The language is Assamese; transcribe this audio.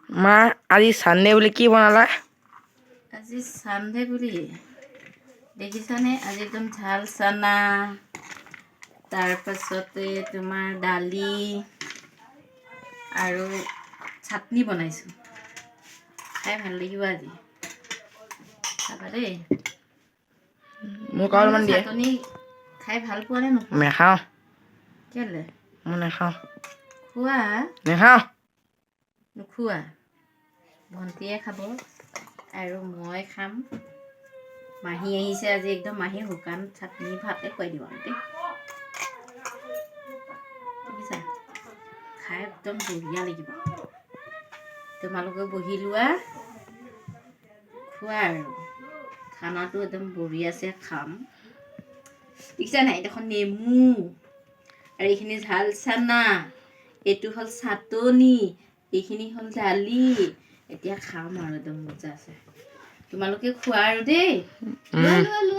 মা আজি সানডে বুলি কি বনালা? আজি সানডে বুলি দেখিছানে? আজি একদম ঝাল চানা, তাৰপাছতে তোমাৰ দালি আৰু চাটনি বনাইছোঁ। খাই ভাল লাগিব আজি, খাবা দেই। মোক তোমালোকে অলপমান দিয়ে। চাটনি খাই ভাল পোৱা নে নোপোৱা? নেখাওঁ। কেলে? মই নেখাওঁ। খোৱা। নেখাওঁ। নোখোৱা? ভণ্টিয়ে খাব আৰু মই খাম। মাহী আহিছে আজি, একদম মাহী শুকান চাটনি ভাতে খুৱাই দিওঁ আৰু দেই। দেখিছা? খাই একদম বঢ়িয়া লাগিব। তোমালোকে বহি লোৱা, খোৱা আৰু খানাটো একদম বঢ়িয়াছে খাম। দেখিছা নাই? দেখোন নেমু আৰু এইখিনি ঝাল চানা, এইটো হ'ল চাটনি, এইখিনি হ'ল দালি। এতিয়া খাম আৰু একদম মজা আছে। তোমালোকে খোৱা আৰু দেই। লোৱা লোৱা লোৱা।